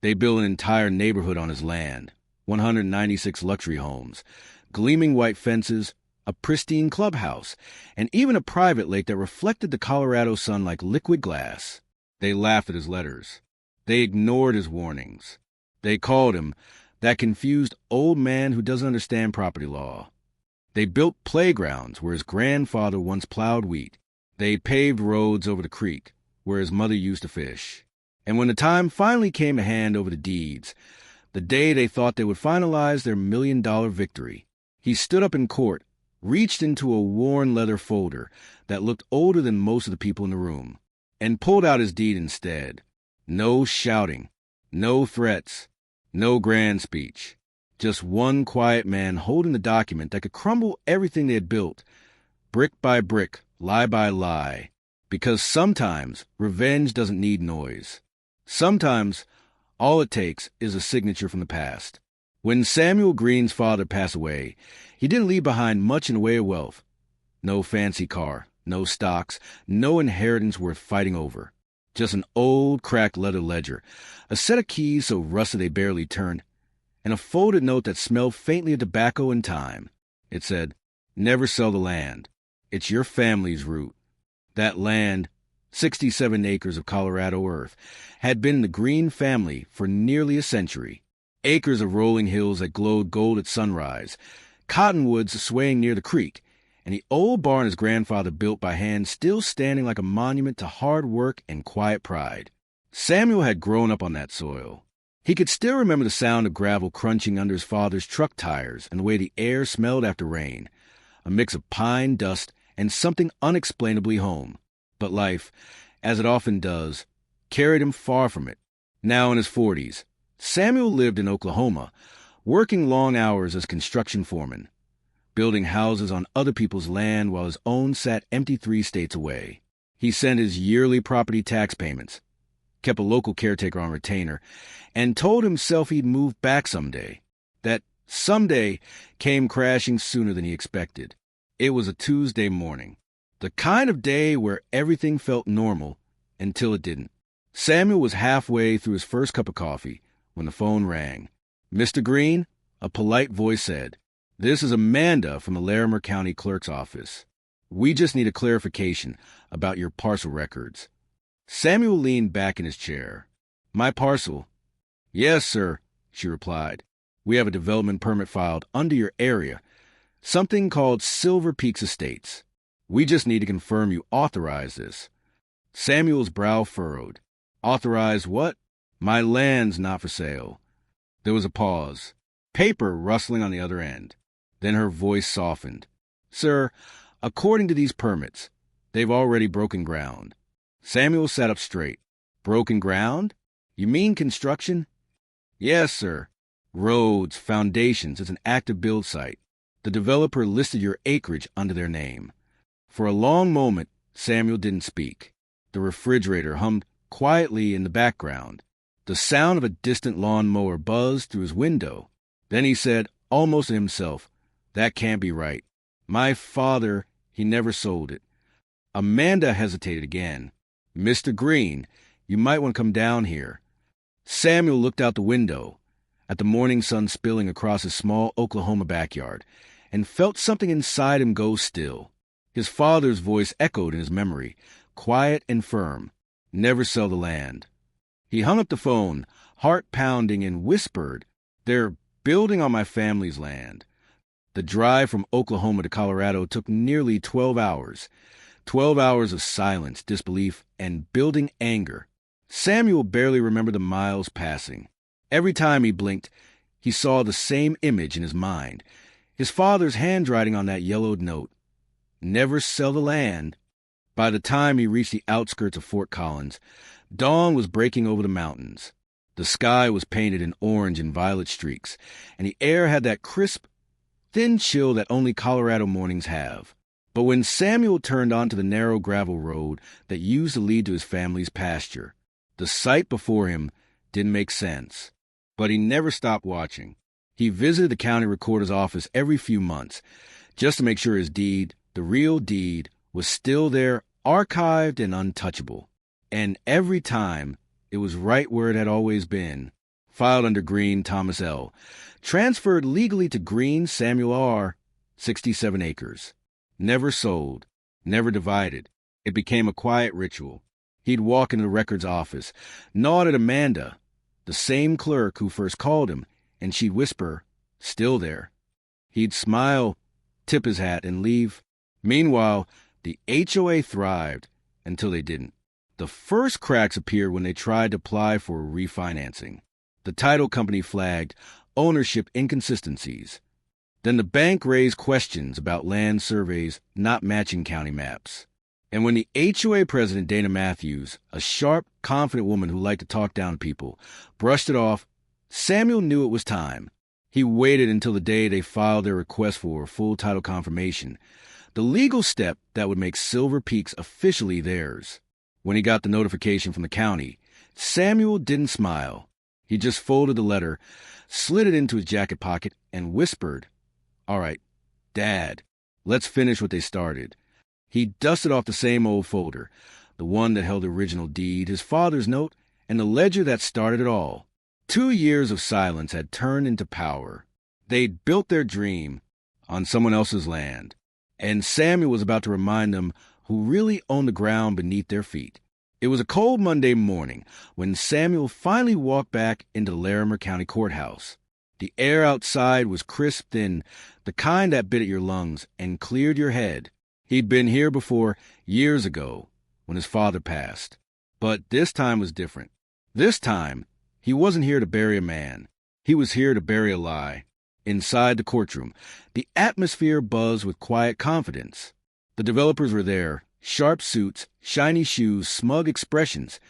They built an entire neighborhood on his land, 196 luxury homes, gleaming white fences, a pristine clubhouse, and even a private lake that reflected the Colorado sun like liquid glass. They laughed at his letters. They ignored his warnings. They called him that confused old man who doesn't understand property law. They built playgrounds where his grandfather once plowed wheat. They paved roads over the creek where his mother used to fish. And when the time finally came to hand over the deeds, the day they thought they would finalize their $1 million victory, he stood up in court, reached into a worn leather folder that looked older than most of the people in the room, and pulled out his deed instead. No shouting, no threats, no grand speech. Just one quiet man holding the document that could crumble everything they had built, brick by brick, lie by lie. Because sometimes revenge doesn't need noise. Sometimes all it takes is a signature from the past. When Samuel Green's father passed away, he didn't leave behind much in the way of wealth. No fancy car, no stocks, no inheritance worth fighting over. Just an old, cracked leather ledger, a set of keys so rusted they barely turned, and a folded note that smelled faintly of tobacco and thyme. It said, "Never sell the land. It's your family's root." That land, 67 acres of Colorado earth, had been the Green family for nearly a century. Acres of rolling hills that glowed gold at sunrise, cottonwoods swaying near the creek, and the old barn his grandfather built by hand still standing like a monument to hard work and quiet pride. Samuel had grown up on that soil. He could still remember the sound of gravel crunching under his father's truck tires and the way the air smelled after rain, a mix of pine, dust, and something unexplainably home. But life, as it often does, carried him far from it. Now in his 40s, Samuel lived in Oklahoma, working long hours as construction foreman, building houses on other people's land while his own sat empty 3 states away. He sent his yearly property tax payments, kept a local caretaker on retainer, and told himself he'd move back someday. That someday came crashing sooner than he expected. It was a Tuesday morning, the kind of day where everything felt normal until it didn't. Samuel was halfway through his first cup of coffee when the phone rang. "Mr. Green," a polite voice said, "this is Amanda from the Larimer County Clerk's office. We just need a clarification about your parcel records." Samuel leaned back in his chair. "My parcel?" "Yes, sir," she replied. "We have a development permit filed under your area, something called Silver Peaks Estates. We just need to confirm you authorize this." Samuel's brow furrowed. "Authorize what?" "My land's not for sale." There was a pause, paper rustling on the other end. Then her voice softened. "Sir, according to these permits, they've already broken ground." Samuel sat up straight. "Broken ground? You mean construction?" "Yes, sir. Roads, foundations, it's an active build site. The developer listed your acreage under their name." For a long moment, Samuel didn't speak. The refrigerator hummed quietly in the background. The sound of a distant lawnmower buzzed through his window. Then he said, almost to himself, "That can't be right. My father, he never sold it." Amanda hesitated again. "Mr. Green, you might want to come down here." Samuel looked out the window at the morning sun spilling across his small Oklahoma backyard and felt something inside him go still. His father's voice echoed in his memory, quiet and firm. "Never sell the land." He hung up the phone, heart pounding, and whispered, "They're building on my family's land." The drive from Oklahoma to Colorado took nearly 12 hours. 12 hours of silence, disbelief, and building anger. Samuel barely remembered the miles passing. Every time he blinked, he saw the same image in his mind. His father's handwriting on that yellowed note. Never sell the land. By the time he reached the outskirts of Fort Collins, dawn was breaking over the mountains. The sky was painted in orange and violet streaks, and the air had that crisp, thin chill that only Colorado mornings have. But when Samuel turned onto the narrow gravel road that used to lead to his family's pasture, the sight before him didn't make sense. But he never stopped watching. He visited the county recorder's office every few months, just to make sure his deed, the real deed, was still there, archived and untouchable. And every time, it was right where it had always been, filed under Green Thomas L. Transferred legally to Green Samuel R., 67 acres. Never sold, never divided. It became a quiet ritual. He'd walk into the records office, nod at Amanda, the same clerk who first called him, and she'd whisper, "Still there." He'd smile, tip his hat, and leave. Meanwhile, the HOA thrived until they didn't. The first cracks appeared when they tried to apply for refinancing. The title company flagged ownership inconsistencies. Then the bank raised questions about land surveys not matching county maps. And when the HOA president, Dana Matthews, a sharp, confident woman who liked to talk down to people, brushed it off, Samuel knew it was time. He waited until the day they filed their request for a full title confirmation, the legal step that would make Silver Peaks officially theirs. When he got the notification from the county, Samuel didn't smile. He just folded the letter, slid it into his jacket pocket, and whispered, "All right, Dad, let's finish what they started." He dusted off the same old folder, the one that held the original deed, his father's note, and the ledger that started it all. 2 years of silence had turned into power. They'd built their dream on someone else's land, and Samuel was about to remind them who really owned the ground beneath their feet. It was a cold Monday morning when Samuel finally walked back into the Larimer County Courthouse. The air outside was crisp thin, the kind that bit at your lungs and cleared your head. He'd been here before, years ago, when his father passed. But this time was different. This time, he wasn't here to bury a man. He was here to bury a lie. Inside the courtroom, the atmosphere buzzed with quiet confidence. The developers were there, sharp suits, shiny shoes, smug expressions,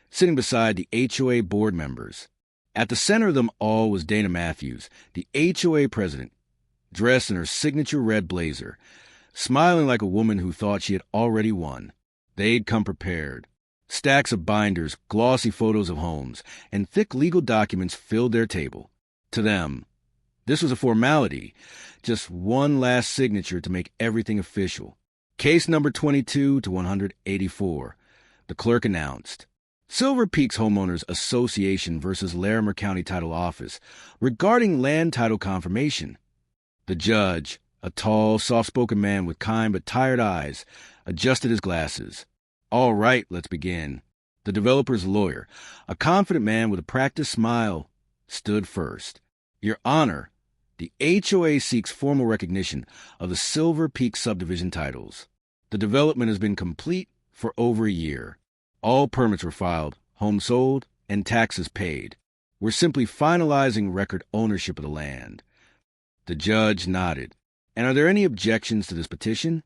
sitting beside the HOA board members. At the center of them all was Dana Matthews, the HOA president, dressed in her signature red blazer, smiling like a woman who thought she had already won. They'd come prepared. Stacks of binders, glossy photos of homes, and thick legal documents filled their table. To them, this was a formality, just one last signature to make everything official. Case number 22 to 184, the clerk announced. Silver Peaks Homeowners Association versus Larimer County Title Office regarding land title confirmation. The judge, a tall, soft-spoken man with kind but tired eyes, adjusted his glasses. "All right, let's begin." The developer's lawyer, a confident man with a practiced smile, stood first. "Your Honor, the HOA seeks formal recognition of the Silver Peak subdivision titles. The development has been complete for over a year. All permits were filed, homes sold, and taxes paid. We're simply finalizing record ownership of the land." The judge nodded. "And are there any objections to this petition?"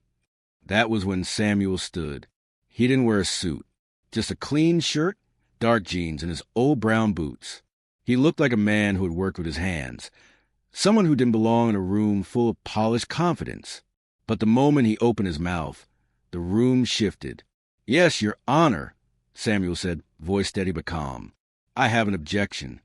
That was when Samuel stood. He didn't wear a suit, just a clean shirt, dark jeans, and his old brown boots. He looked like a man who had worked with his hands, someone who didn't belong in a room full of polished confidence. But the moment he opened his mouth, the room shifted. "Yes, Your Honor," Samuel said, voice steady but calm. "I have an objection."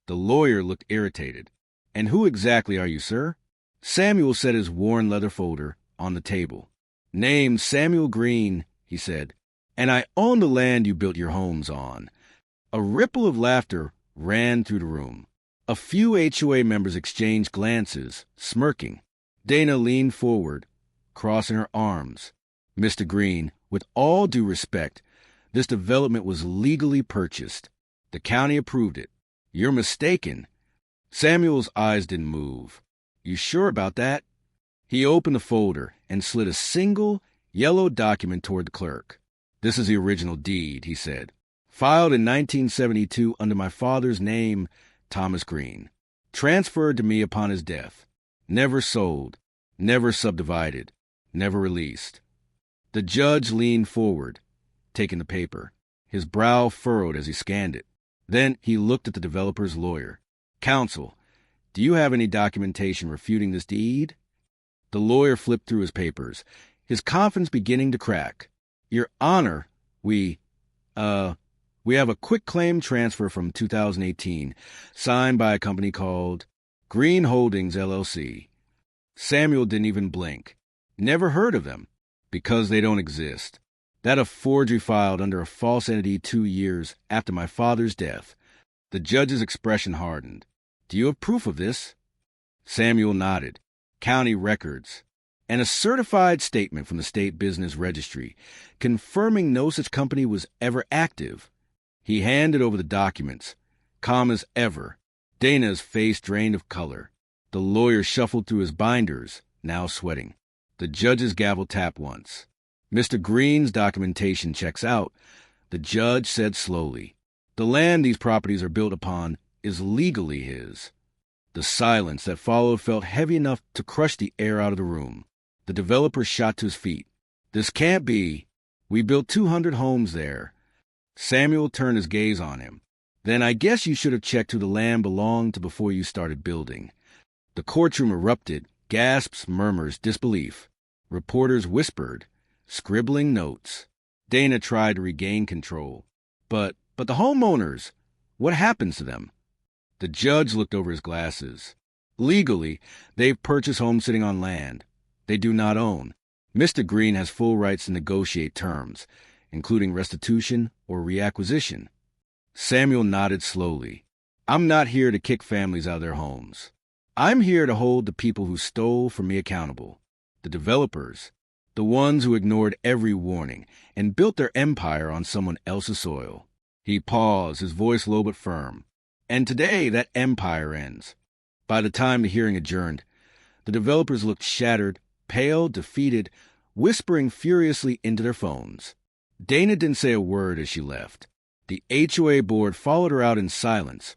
The lawyer looked irritated. "And who exactly are you, sir?" Samuel set his worn leather folder on the table. "Name's Samuel Green," he said, "and I own the land you built your homes on." A ripple of laughter ran through the room. A few HOA members exchanged glances, smirking. Dana leaned forward, crossing her arms. "Mr. Green, with all due respect, this development was legally purchased. The county approved it. You're mistaken." Samuel's eyes didn't move. "You sure about that?" He opened the folder and slid a single, yellow document toward the clerk. "This is the original deed," he said. "Filed in 1972 under my father's name, Thomas Green. Transferred to me upon his death. Never sold, never subdivided, never released." The judge leaned forward, taking the paper, his brow furrowed as he scanned it. Then he looked at the developer's lawyer. "Counsel, do you have any documentation refuting this deed?" The lawyer flipped through his papers, his confidence beginning to crack. "Your Honor, we have a quitclaim transfer from 2018, signed by a company called Green Holdings, LLC. Samuel didn't even blink. "Never heard of them." "Because they don't exist. That a forgery filed under a false entity 2 years after my father's death. The judge's expression hardened. Do you have proof of this? Samuel nodded. County records. And a certified statement from the state business registry confirming no such company was ever active. He handed over the documents. Calm as ever. Dana's face drained of color. The lawyer shuffled through his binders, now sweating. The judge's gavel tapped once. Mr. Green's documentation checks out. The judge said slowly, the land these properties are built upon is legally his. The silence that followed felt heavy enough to crush the air out of the room. The developer shot to his feet. This can't be. We built 200 homes there. Samuel turned his gaze on him. Then I guess you should have checked who the land belonged to before you started building. The courtroom erupted, gasps, murmurs, disbelief. Reporters whispered, scribbling notes. Dana tried to regain control. But the homeowners, what happens to them? The judge looked over his glasses. Legally, they've purchased homes sitting on land they do not own. Mr. Green has full rights to negotiate terms, including restitution or reacquisition. Samuel nodded slowly. I'm not here to kick families out of their homes. I'm here to hold the people who stole from me accountable. The developers, the ones who ignored every warning and built their empire on someone else's soil. He paused, his voice low but firm. And today that empire ends. By the time the hearing adjourned, the developers looked shattered, pale, defeated, whispering furiously into their phones. Dana didn't say a word as she left. The HOA board followed her out in silence,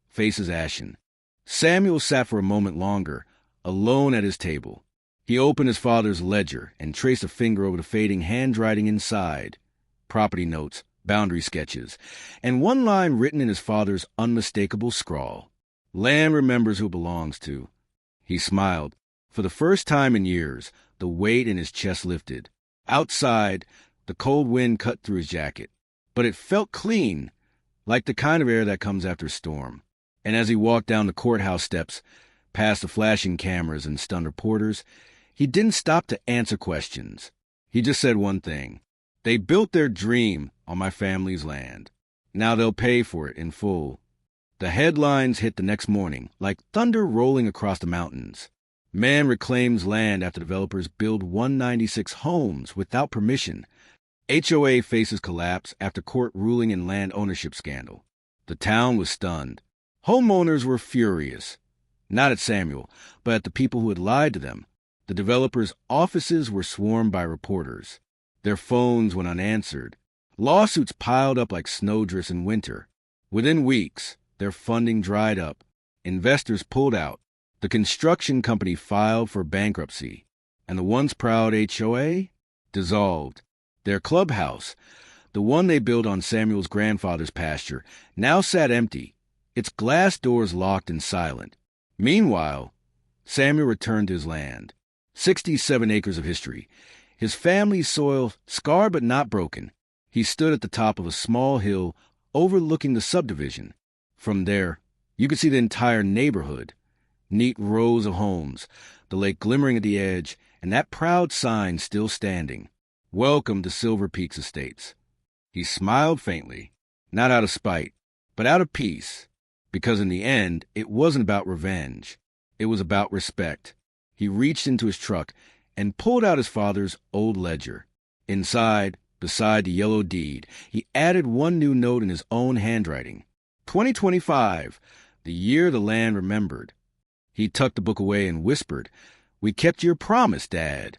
faces ashen. Samuel sat for a moment longer, alone at his table. He opened his father's ledger and traced a finger over the fading handwriting inside. Property notes, boundary sketches, and one line written in his father's unmistakable scrawl. Land remembers who it belongs to. He smiled. For the first time in years, the weight in his chest lifted. Outside, the cold wind cut through his jacket. But it felt clean, like the kind of air that comes after a storm. And as he walked down the courthouse steps, past the flashing cameras and stunned reporters, he didn't stop to answer questions. He just said one thing. They built their dream on my family's land. Now they'll pay for it in full. The headlines hit the next morning, like thunder rolling across the mountains. Man reclaims land after developers build 196 homes without permission. HOA faces collapse after court ruling in land ownership scandal. The town was stunned. Homeowners were furious. Not at Samuel, but at the people who had lied to them. The developers' offices were swarmed by reporters. Their phones went unanswered. Lawsuits piled up like snowdrifts in winter. Within weeks, their funding dried up. Investors pulled out. The construction company filed for bankruptcy. And the once proud HOA dissolved. Their clubhouse, the one they built on Samuel's grandfather's pasture, now sat empty, its glass doors locked and silent. Meanwhile, Samuel returned to his land. 67 acres of history. His family's soil scarred but not broken. He stood at the top of a small hill overlooking the subdivision. From there, you could see the entire neighborhood. Neat rows of homes, the lake glimmering at the edge, and that proud sign still standing. Welcome to Silver Peaks Estates. He smiled faintly, not out of spite, but out of peace, because in the end, it wasn't about revenge. It was about respect. He reached into his truck and pulled out his father's old ledger. Inside, beside the yellow deed, he added one new note in his own handwriting. 2025, the year the land remembered. He tucked the book away and whispered, "We kept your promise, Dad."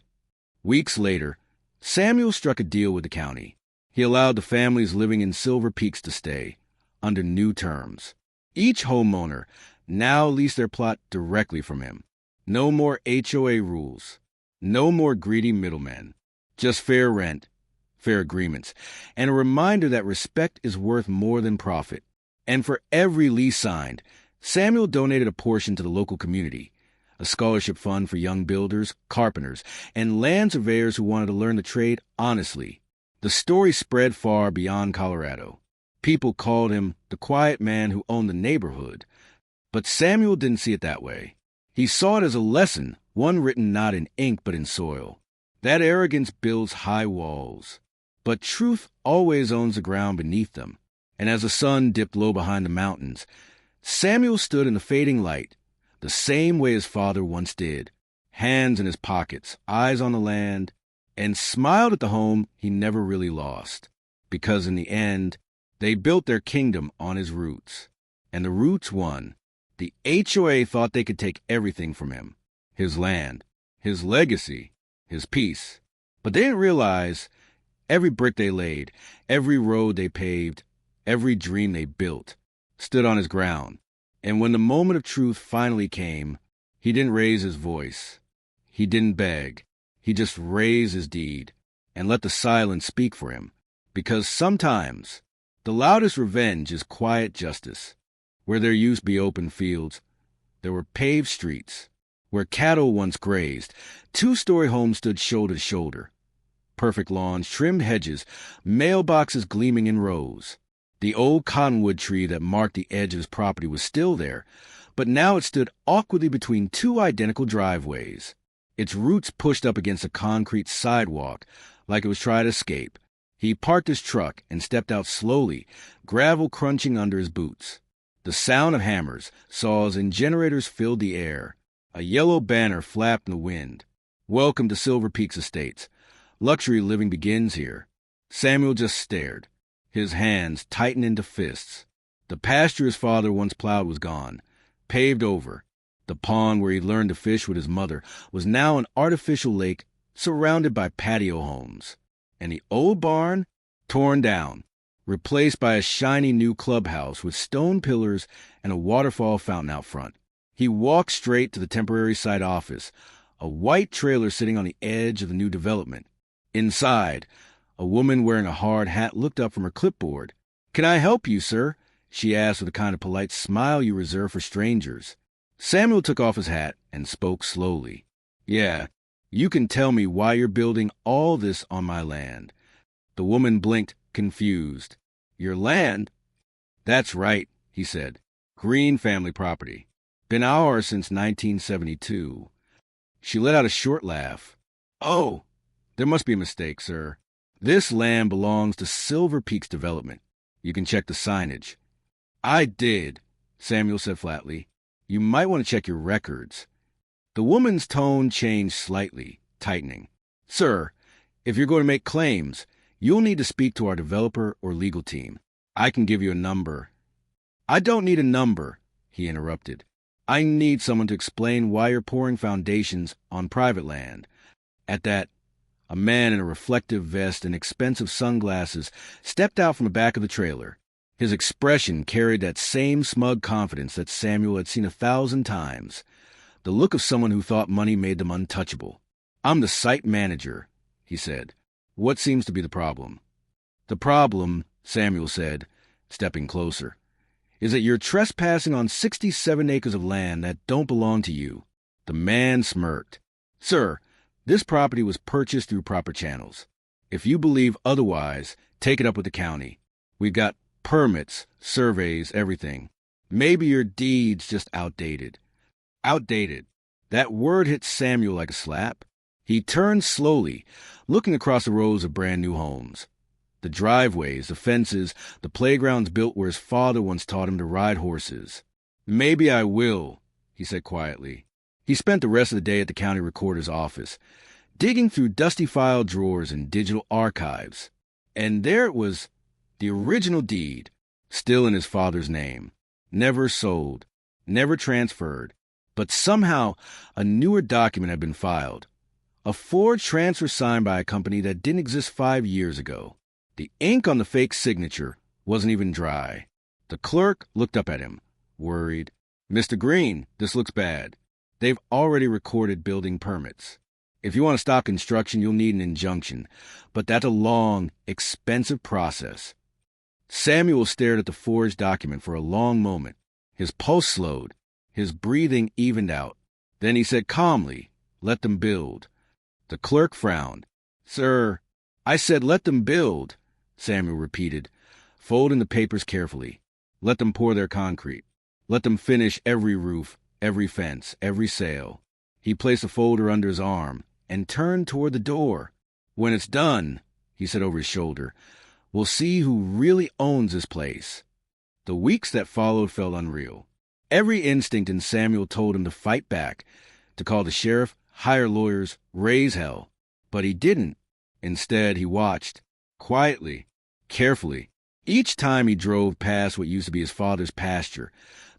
Weeks later, Samuel struck a deal with the county. He allowed the families living in Silver Peaks to stay, under new terms. Each homeowner now leased their plot directly from him. No more HOA rules. No more greedy middlemen. Just fair rent, fair agreements, and a reminder that respect is worth more than profit. And for every lease signed, Samuel donated a portion to the local community, a scholarship fund for young builders, carpenters, and land surveyors who wanted to learn the trade honestly. The story spread far beyond Colorado. People called him the quiet man who owned the neighborhood. But Samuel didn't see it that way. He saw it as a lesson, one written not in ink but in soil. That arrogance builds high walls. But truth always owns the ground beneath them. And as the sun dipped low behind the mountains, Samuel stood in the fading light, the same way his father once did, hands in his pockets, eyes on the land, and smiled at the home he never really lost. Because in the end, they built their kingdom on his roots. And the roots won. The HOA thought they could take everything from him. His land, his legacy, his peace. But they didn't realize every brick they laid, every road they paved, every dream they built, stood on his ground. And when the moment of truth finally came, he didn't raise his voice. He didn't beg. He just raised his deed and let the silence speak for him. Because sometimes the loudest revenge is quiet justice. Where there used to be open fields, there were paved streets. Where cattle once grazed, two-story homes stood shoulder to shoulder. Perfect lawns, trimmed hedges, mailboxes gleaming in rows. The old cottonwood tree that marked the edge of his property was still there, but now it stood awkwardly between two identical driveways. Its roots pushed up against a concrete sidewalk like it was trying to escape. He parked his truck and stepped out slowly, gravel crunching under his boots. The sound of hammers, saws, and generators filled the air. A yellow banner flapped in the wind. Welcome to Silver Peaks Estates. Luxury living begins here. Samuel just stared. His hands tightened into fists. The pasture his father once plowed was gone, paved over. The pond where he learned to fish with his mother was now an artificial lake surrounded by patio homes. And the old barn, torn down, replaced by a shiny new clubhouse with stone pillars and a waterfall fountain out front. He walked straight to the temporary site office, a white trailer sitting on the edge of the new development. Inside, a woman wearing a hard hat looked up from her clipboard. "Can I help you, sir?" she asked with the kind of polite smile you reserve for strangers. Samuel took off his hat and spoke slowly. "Yeah, you can tell me why you're building all this on my land." The woman blinked, confused. "Your land?" "That's right," he said. "Green family property. Been ours since 1972. She let out a short laugh. "Oh, there must be a mistake, sir. This land belongs to Silver Peaks Development. You can check the signage." "I did," Samuel said flatly. "You might want to check your records." The woman's tone changed slightly, tightening. "Sir, if you're going to make claims, you'll need to speak to our developer or legal team. I can give you a number." "I don't need a number," he interrupted. "I need someone to explain why you're pouring foundations on private land." At that, a man in a reflective vest and expensive sunglasses stepped out from the back of the trailer. His expression carried that same smug confidence that Samuel had seen 1,000 times, the look of someone who thought money made them untouchable. "I'm the site manager," he said. "What seems to be the problem?" "The problem," Samuel said, stepping closer, "is that you're trespassing on 67 acres of land that don't belong to you." The man smirked. "Sir, this property was purchased through proper channels. If you believe otherwise, take it up with the county. We've got permits, surveys, everything. Maybe your deed's just outdated." Outdated. That word hit Samuel like a slap. He turned slowly, looking across the rows of brand-new homes. The driveways, the fences, the playgrounds built where his father once taught him to ride horses. "Maybe I will," he said quietly. He spent the rest of the day at the county recorder's office, digging through dusty file drawers and digital archives. And there it was, the original deed, still in his father's name. Never sold, never transferred, but somehow a newer document had been filed. A forged transfer signed by a company that didn't exist 5 years ago. The ink on the fake signature wasn't even dry. The clerk looked up at him, worried. "Mr. Green, this looks bad. They've already recorded building permits. If you want to stop construction, you'll need an injunction, but that's a long, expensive process." Samuel stared at the forged document for a long moment. His pulse slowed. His breathing evened out. Then he said calmly, "Let them build." The clerk frowned. "Sir, I said let them build," Samuel repeated, folding the papers carefully. "Let them pour their concrete. Let them finish every roof, every fence, every sail." He placed the folder under his arm and turned toward the door. "When it's done," he said over his shoulder, We'll see who really owns this place. The weeks that followed felt unreal. Every instinct in Samuel told him to fight back, to call the sheriff, hire lawyers, raise hell. But he didn't. Instead, he watched, quietly, carefully. Each time he drove past what used to be his father's pasture,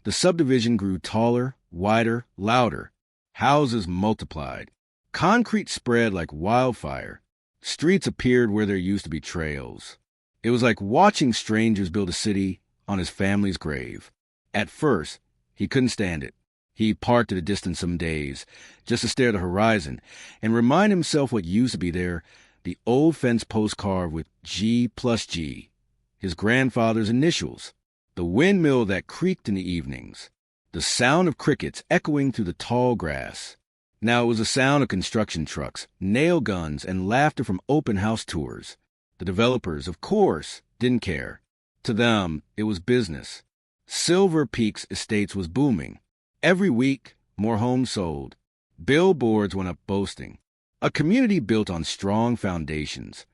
the subdivision grew taller, wider, louder. Houses multiplied. Concrete spread like wildfire. Streets appeared where there used to be trails. It was like watching strangers build a city on his family's grave. At first, he couldn't stand it. He parked at a distance some days, just to stare at the horizon, and remind himself what used to be there, the old fence post carved with G+G, his grandfather's initials, the windmill that creaked in the evenings, the sound of crickets echoing through the tall grass. Now it was the sound of construction trucks, nail guns, and laughter from open house tours. The developers, of course, didn't care. To them, it was business. Silver Peaks Estates was booming. Every week, more homes sold. Billboards went up boasting. A community built on strong foundations.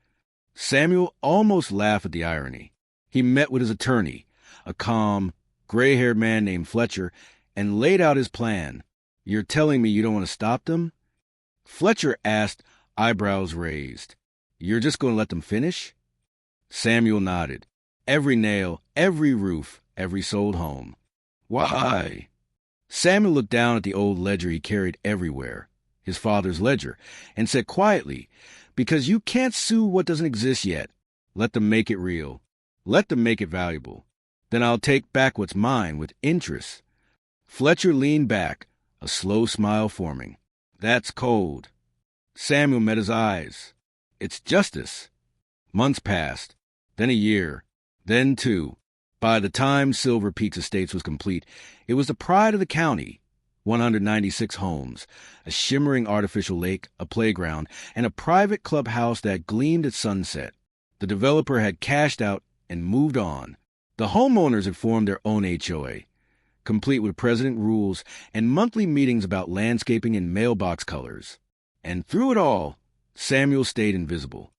Samuel almost laughed at the irony. He met with his attorney, a calm, gray-haired man named Fletcher, and laid out his plan. "You're telling me you don't want to stop them?" Fletcher asked, eyebrows raised. "You're just going to let them finish?" Samuel nodded. Every nail, every roof, every sold home. "Why?" Samuel looked down at the old ledger he carried everywhere, his father's ledger, and said quietly, "Because you can't sue what doesn't exist yet. Let them make it real. Let them make it valuable. Then I'll take back what's mine with interest." Fletcher leaned back, a slow smile forming. "That's cold." Samuel met his eyes. "It's justice." Months passed, then a year, then two. By the time Silver Peaks Estates was complete, it was the pride of the county. 196 homes, a shimmering artificial lake, a playground, and a private clubhouse that gleamed at sunset. The developer had cashed out and moved on. The homeowners had formed their own HOA, complete with president rules and monthly meetings about landscaping and mailbox colors. And through it all, Samuel stayed invisible.